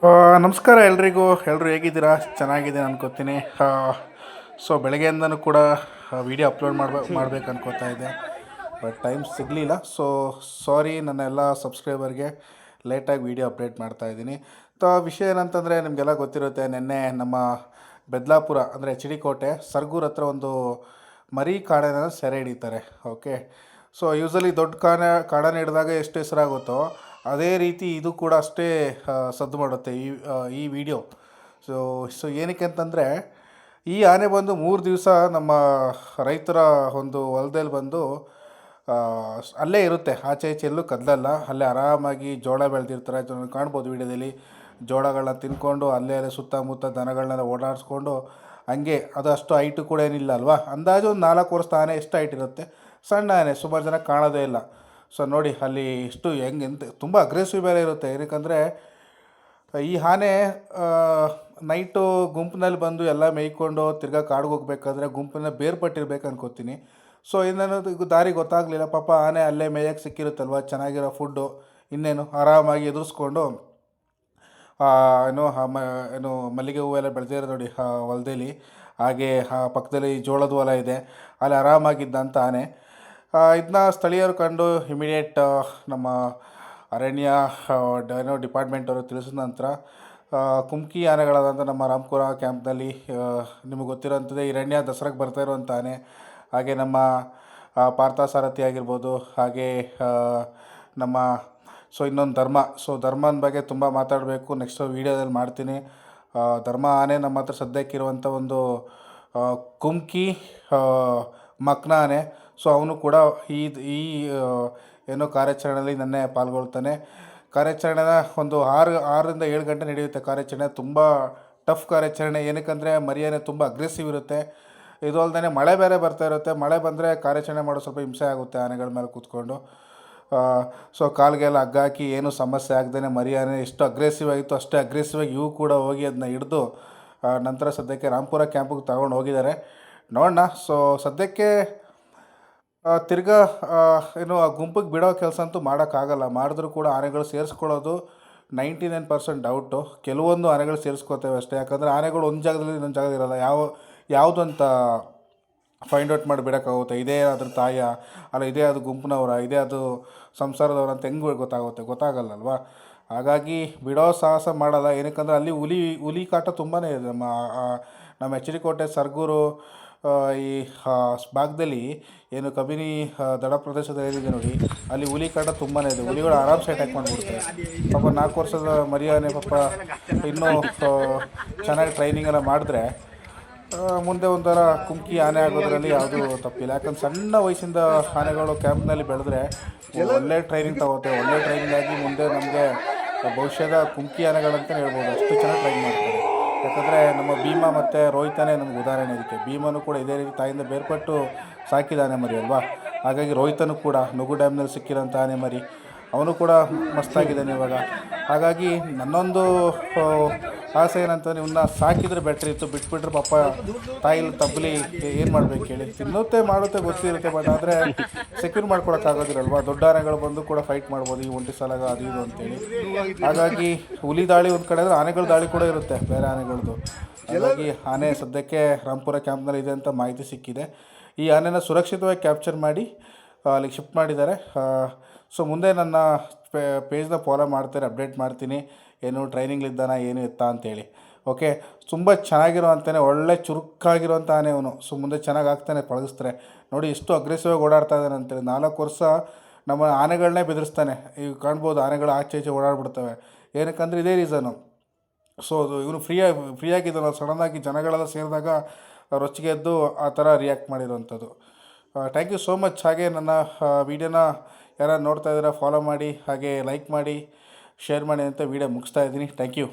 ನಮಸ್ಕಾರ ಎಲ್ರಿಗೂ. ಎಲ್ಲರೂ ಹೇಗಿದ್ದೀರಾ? ಚೆನ್ನಾಗಿದ್ದೀನಿ ಅನ್ಕೋತೀನಿ. ಸೊ ಬೆಳಗ್ಗೆಯಿಂದನೂ ಕೂಡ ವೀಡಿಯೋ ಅಪ್ಲೋಡ್ ಮಾಡ್ಬೇಕು ಅನ್ಕೋತಾ ಇದ್ದೆ, ಬಟ್ ಟೈಮ್ ಸಿಗಲಿಲ್ಲ. ಸೊ ಸಾರಿ ನನ್ನ ಎಲ್ಲ ಸಬ್ಸ್ಕ್ರೈಬರ್ಗೆ ಲೇಟಾಗಿ ವೀಡಿಯೋ ಅಪ್ಡೇಟ್ ಮಾಡ್ತಾಯಿದ್ದೀನಿ. ವಿಷಯ ಏನಂತಂದರೆ ನಿಮಗೆಲ್ಲ ಗೊತ್ತಿರುತ್ತೆ, ನಿನ್ನೆ ನಮ್ಮ ಬೆದ್ಲಾಪುರ ಅಂದರೆ ಎಚ್ ಡಿ ಕೋಟೆ ಸರ್ಗೂರ್ ಹತ್ರ ಒಂದು ಮರಿ ಕಾಡನ ಸೆರೆ ಹಿಡಿತಾರೆ. ಓಕೆ, ಸೊ ಯೂಸಲಿ ದೊಡ್ಡ ಕಾಡನ ಹಿಡಿದಾಗ ಎಷ್ಟು ಹೆಸರಾಗುತ್ತೋ ಅದೇ ರೀತಿ ಇದು ಕೂಡ ಅಷ್ಟೇ ಸದ್ದು ಮಾಡುತ್ತೆ ಈ ವಿಡಿಯೋ. ಸೊ ಏನಕ್ಕೆ ಅಂತಂದರೆ, ಈ ಆನೆ ಬಂದು 3 ದಿವಸ ನಮ್ಮ ರೈತರ ಒಂದು ಹೊಲದಲ್ಲಿ ಬಂದು ಅಲ್ಲೇ ಇರುತ್ತೆ, ಆಚೆ ಈಚೆ ಎಲ್ಲೂ ಕದಲಲ್ಲ. ಅಲ್ಲೇ ಆರಾಮಾಗಿ ಜೋಳ ಬೆಳೆದಿರ್ತಾರೆ, ಕಾಣ್ಬೋದು ವಿಡಿಯೋದಲ್ಲಿ. ಜೋಳಗಳನ್ನ ತಿನ್ಕೊಂಡು ಅಲ್ಲೇ ಸುತ್ತಮುತ್ತ ದನಗಳನ್ನೆಲ್ಲ ಓಡಾಡಿಸ್ಕೊಂಡು ಹಂಗೆ. ಅದು ಅಷ್ಟು ಹೈಟು ಕೂಡ ಏನಿಲ್ಲ ಅಲ್ವಾ, ಅಂದಾಜು ಒಂದು 4 ವರ್ಷದ ಆನೆ ಎಷ್ಟು ಹೈಟ್ ಇರುತ್ತೆ, ಸಣ್ಣ ಆನೆ, ಸುಮಾರು ಜನ ಕಾಣೋದೇ ಇಲ್ಲ. ಸೊ ನೋಡಿ ಅಲ್ಲಿ ಎಷ್ಟು ಹೆಂಗೆ ತುಂಬ ಅಗ್ರೆಸಿವ್ ಬೇರೆ ಇರುತ್ತೆ. ಏನಕ್ಕಂದರೆ ಈ ಆನೆ ನೈಟು ಗುಂಪಿನಲ್ಲಿ ಬಂದು ಎಲ್ಲ ಮೇಯ್ಕೊಂಡು ತಿರ್ಗಾ ಕಾಡಿಗೆ ಹೋಗ್ಬೇಕಾದ್ರೆ ಗುಂಪನ್ನ ಬೇರ್ಪಟ್ಟಿರ್ಬೇಕು ಅನ್ಕೋತೀನಿ. ಸೊ ಇನ್ನೇನು ದಾರಿ ಗೊತ್ತಾಗಲಿಲ್ಲ, ಪಾಪ ಆನೆ ಅಲ್ಲೇ ಮೇಯಕ್ಕೆ ಸಿಕ್ಕಿರುತ್ತಲ್ವ, ಚೆನ್ನಾಗಿರೋ ಫುಡ್ಡು, ಇನ್ನೇನು ಆರಾಮಾಗಿ ಎದುರಿಸ್ಕೊಂಡು ಏನು ಮಲ್ಲಿಗೆ ಹೂವೆಲ್ಲ ಬೆಳೆದಿರೋ ನೋಡಿ ಹೊಲದಲ್ಲಿ. ಹಾಗೆ ಪಕ್ಕದಲ್ಲಿ ಜೋಳದ ಹೊಲ ಇದೆ, ಅಲ್ಲಿ ಆರಾಮಾಗಿದ್ದಂಥ ಆನೆ. ಇದನ್ನ ಸ್ಥಳೀಯರು ಕಂಡು ಇಮಿಡಿಯೇಟ್ ನಮ್ಮ ಅರಣ್ಯ ಡಿಪಾರ್ಟ್ಮೆಂಟ್ ಅವರು ತಿಳಿಸಿದ ನಂತರ ಕುಮ್ಕಿ ಆನೆಗಳಾದಂಥ ನಮ್ಮ ರಾಮಪುರ ಕ್ಯಾಂಪ್ನಲ್ಲಿ ನಿಮಗೆ ಗೊತ್ತಿರೋಂಥದ್ದೇ ಹಿರಣ್ಯ ದಸರಾಗೆ ಬರ್ತಾ ಇರುವಂಥ ಆನೆ. ಹಾಗೆ ನಮ್ಮ ಪಾರ್ಥಸಾರಥಿ ಆಗಿರ್ಬೋದು, ಹಾಗೆ ನಮ್ಮ ಇನ್ನೊಂದು ಧರ್ಮನ ಬಗ್ಗೆ ತುಂಬ ಮಾತಾಡಬೇಕು, ನೆಕ್ಸ್ಟ್ ವೀಡಿಯೋದಲ್ಲಿ ಮಾಡ್ತೀನಿ. ಧರ್ಮ ಆನೆ ನಮ್ಮ ಹತ್ರ ಸದ್ಯಕ್ಕಿರುವಂಥ ಒಂದು ಕುಮ್ಕಿ ಮಕ್ನ ಆನೆ. ಸೊ ಅವನು ಕೂಡ ಈ ಏನೋ ಕಾರ್ಯಾಚರಣೆಯಲ್ಲಿ ನನ್ನೇ ಪಾಲ್ಗೊಳ್ತಾನೆ. ಕಾರ್ಯಾಚರಣೆನ ಒಂದು 6ರಿಂದ 7 ಗಂಟೆ ನಡೆಯುತ್ತೆ ಕಾರ್ಯಾಚರಣೆ. ತುಂಬ ಟಫ್ ಕಾರ್ಯಾಚರಣೆ. ಏನಕ್ಕಂದರೆ ಮರಿಯಾನೆ ತುಂಬ ಅಗ್ರೆಸಿವ್ ಇರುತ್ತೆ. ಇದು ಅಲ್ಲದೆ ಮಳೆ ಬೇರೆ ಬರ್ತಾ ಇರುತ್ತೆ. ಮಳೆ ಬಂದರೆ ಕಾರ್ಯಾಚರಣೆ ಮಾಡೋ ಸ್ವಲ್ಪ ಹಿಂಸೆ ಆಗುತ್ತೆ ಆನೆಗಳ ಮೇಲೆ ಕೂತ್ಕೊಂಡು. ಸೊ ಕಾಲಿಗೆಲ್ಲ ಹಗ್ಗ ಹಾಕಿ ಏನೂ ಸಮಸ್ಯೆ ಆಗದೇ ಮರಿಯಾನೆ ಎಷ್ಟು ಅಗ್ರೆಸಿವ್ ಆಗಿತ್ತು ಅಷ್ಟೇ ಅಗ್ರೆಸಿವ್ ಆಗಿ ಇವು ಕೂಡ ಹೋಗಿ ಅದನ್ನ ಹಿಡಿದು ನಂತರ ಸದ್ಯಕ್ಕೆ ರಾಮಪುರ ಕ್ಯಾಂಪಿಗೆ ತಗೊಂಡು ಹೋಗಿದ್ದಾರೆ. ನೋಡೋಣ. ಸೊ ಸದ್ಯಕ್ಕೆ ತಿರ್ಗಾ ಏನು ಆ ಗುಂಪಿಗೆ ಬಿಡೋ ಕೆಲಸ ಅಂತೂ ಮಾಡೋಕ್ಕಾಗಲ್ಲ. ಮಾಡಿದ್ರೂ ಕೂಡ ಆನೆಗಳು ಸೇರಿಸ್ಕೊಳ್ಳೋದು 99% ಡೌಟು. ಕೆಲವೊಂದು ಆನೆಗಳು ಸೇರಿಸ್ಕೋತೇವೆ ಅಷ್ಟೇ. ಯಾಕಂದರೆ ಆನೆಗಳು ಒಂದು ಜಾಗದಲ್ಲಿ ಇನ್ನೊಂದು ಜಾಗದಲ್ಲಿ ಇರೋಲ್ಲ. ಯಾವುದು ಅಂತ ಫೈಂಡ್ ಔಟ್ ಮಾಡಿ ಬಿಡೋಕ್ಕಾಗುತ್ತೆ. ಇದೇ ಅದ್ರ ತಾಯ, ಅಲ್ಲ ಇದೇ ಅದು ಗುಂಪಿನವರ, ಇದೇ ಅದು ಸಂಸಾರದವ್ರ ಅಂತ ಹೆಂಗೆ ಗೊತ್ತಾಗಲ್ಲಲ್ವ. ಹಾಗಾಗಿ ಬಿಡೋ ಸಾಹಸ ಮಾಡಲ್ಲ. ಏನಕ್ಕಂದರೆ ಅಲ್ಲಿ ಹುಲಿ ಕಾಟ ತುಂಬಾ ಇದೆ. ನಮ್ಮ ಎಚ್ ಡಿ ಕೋಟೆ ಸರ್ಗೂರು ಈ ಭಾಗದಲ್ಲಿ ಏನು ಕಬಿನಿ ದಡ ಪ್ರದೇಶದ ಏನಿದೆ ನೋಡಿ, ಅಲ್ಲಿ ಹುಲಿ ಕಾಟ ತುಂಬಾ ಇದೆ. ಹುಲಿಗಳು ಆರಾಮ್ಸೆ ಅಟ್ಯಾಕ್ ಮಾಡಿಬಿಡ್ತವೆ. ಪಾಪ 4 ವರ್ಷದ ಮರಿಯಾನೆ ಪಾಪ ಇನ್ನೂ ಚೆನ್ನಾಗಿ ಟ್ರೈನಿಂಗ್ ಎಲ್ಲ ಮಾಡಿದ್ರೆ ಮುಂದೆ ಒಂಥರ ಕುಮ್ಕಿ ಆನೆ ಆಗೋದ್ರಲ್ಲಿ ಯಾವುದೂ ತಪ್ಪಿಲ್ಲ. ಯಾಕಂದ್ರೆ ಸಣ್ಣ ವಯಸ್ಸಿಂದ ಆನೆಗಳು ಕ್ಯಾಂಪ್ನಲ್ಲಿ ಬೆಳೆದ್ರೆ ಒಳ್ಳೆ ಟ್ರೈನಿಂಗ್ ತಗೋತೆ. ಒಳ್ಳೆ ಟ್ರೈನಿಂಗ್ ಆಗಿ ಮುಂದೆ ನಮಗೆ ಭವಿಷ್ಯದ ಕುಮ್ಕಿ ಆನೆಗಳಂತಲೇ ಹೇಳ್ಬೋದು, ಅಷ್ಟು ಚೆನ್ನಾಗಿ ಟ್ರೈನ್ ಮಾಡ್ತಾರೆ. ಯಾಕಂದರೆ ನಮ್ಮ ಭೀಮ ಮತ್ತು ರೋಹಿತನೇ ನಮ್ಗೆ ಉದಾಹರಣೆ ಇದಕ್ಕೆ. ಭೀಮನು ಕೂಡ ಇದೇ ರೀತಿ ತಾಯಿಂದ ಬೇರ್ಪಟ್ಟು ಸಾಕಿದ ಆನೆ ಮರಿ ಅಲ್ವಾ. ಹಾಗಾಗಿ ರೋಹಿತನು ಕೂಡ ನುಗು ಡ್ಯಾಮ್ನಲ್ಲಿ ಸಿಕ್ಕಿರೋಂಥ ಆನೆ ಮರಿ, ಅವನು ಕೂಡ ಮಸ್ತಾಗಿದ್ದಾನೆ ಇವಾಗ. ಹಾಗಾಗಿ ನನ್ನೊಂದು ಆಸೆ ಏನಂತಂದರೆ ಇವನ್ನ ಸಾಕಿದರೆ ಬೆಟ್ರ್ ಇತ್ತು. ಬಿಟ್ಬಿಟ್ರೆ ಪಾಪ ತಾಯಿಲಿ ತಬ್ಬಲಿ ಏನು ಮಾಡಬೇಕು ಹೇಳಿ. ತಿನ್ನುತ್ತೆ ಮಾಡುತ್ತೆ ಗೊತ್ತಿರುತ್ತೆ, ಬಟ್ ಆದರೆ ಸೆಕ್ಯೂರ್ ಮಾಡ್ಕೊಳಕ್ಕಾಗೋದಿರಲ್ವ. ದೊಡ್ಡ ಆನೆಗಳು ಬಂದು ಕೂಡ ಫೈಟ್ ಮಾಡ್ಬೋದು, ಈ ಒಂಟಿ ಸಲಗ ಅದು ಇದು ಅಂತೇಳಿ. ಹಾಗಾಗಿ ಹುಲಿ ದಾಳಿ ಒಂದು ಕಡೆ ಅಂದರೆ ಆನೆಗಳ ದಾಳಿ ಕೂಡ ಇರುತ್ತೆ, ಬೇರೆ ಆನೆಗಳದ್ದು. ಹಾಗಾಗಿ ಆನೆ ಸದ್ಯಕ್ಕೆ ರಾಮಪುರ ಕ್ಯಾಂಪ್ನಲ್ಲಿ ಇದೆ ಅಂತ ಮಾಹಿತಿ ಸಿಕ್ಕಿದೆ. ಈ ಆನೆನ ಸುರಕ್ಷಿತವಾಗಿ ಕ್ಯಾಪ್ಚರ್ ಮಾಡಿ ಅಲ್ಲಿಗೆ ಶಿಫ್ಟ್ ಮಾಡಿದ್ದಾರೆ. ಸೊ ಮುಂದೆ ನನ್ನ ಪೇಜ್ನ ಫಾಲೋ ಮಾಡ್ತಾರೆ, ಅಪ್ಡೇಟ್ ಮಾಡ್ತೀನಿ ಏನು ಟ್ರೈನಿಂಗ್ಲಿದ್ದಾನ ಏನು ಎತ್ತಾ ಅಂತೇಳಿ. ಓಕೆ, ತುಂಬ ಚೆನ್ನಾಗಿರೋವಂತಾನೆ, ಒಳ್ಳೆ ಚುರುಕಾಗಿರೋಂಥ ಆನೆ ಅವನು. ಸೊ ಮುಂದೆ ಚೆನ್ನಾಗಿ ಆಗ್ತಾನೆ, ಪಳಗಿಸ್ತಾರೆ. ನೋಡಿ ಎಷ್ಟು ಅಗ್ರೆಸಿವ್ ಆಗಿ ಓಡಾಡ್ತಾ ಇದ್ದಾನೆ ಅಂತೇಳಿ. 4 ವರ್ಷ ನಮ್ಮ ಆನೆಗಳನ್ನೇ ಬೆದರಿಸ್ತಾನೆ. ಈಗ ಕಾಣ್ಬೋದು ಆನೆಗಳು ಆಚೆ ಈಚೆ ಓಡಾಡ್ಬಿಡ್ತವೆ. ಏನಕ್ಕಂದರೆ ಇದೇ ರೀಸನು. ಸೊ ಇವನು ಫ್ರೀಯಾಗಿದ್ದಾನೆ. ಸಡನ್ನಾಗಿ ಜನಗಳೆಲ್ಲ ಸೇರಿದಾಗ ರೊಚ್ಚಿಗೆ ಎದ್ದು ಆ ಥರ ರಿಯಾಕ್ಟ್ ಮಾಡಿರೋವಂಥದ್ದು. Thank you so much. ಹಾಗೆ ನನ್ನ ವೀಡಿಯೋನ ಯಾರು ನೋಡ್ತಾ ಇದ್ದೀರಾ ಫಾಲೋ ಮಾಡಿ, ಹಾಗೆ ಲೈಕ್ ಮಾಡಿ, ಶೇರ್ ಮಾಡಿ ಅಂತ ವೀಡಿಯೋ ಮುಗಿಸ್ತಾ ಇದ್ದೀನಿ. Thank you.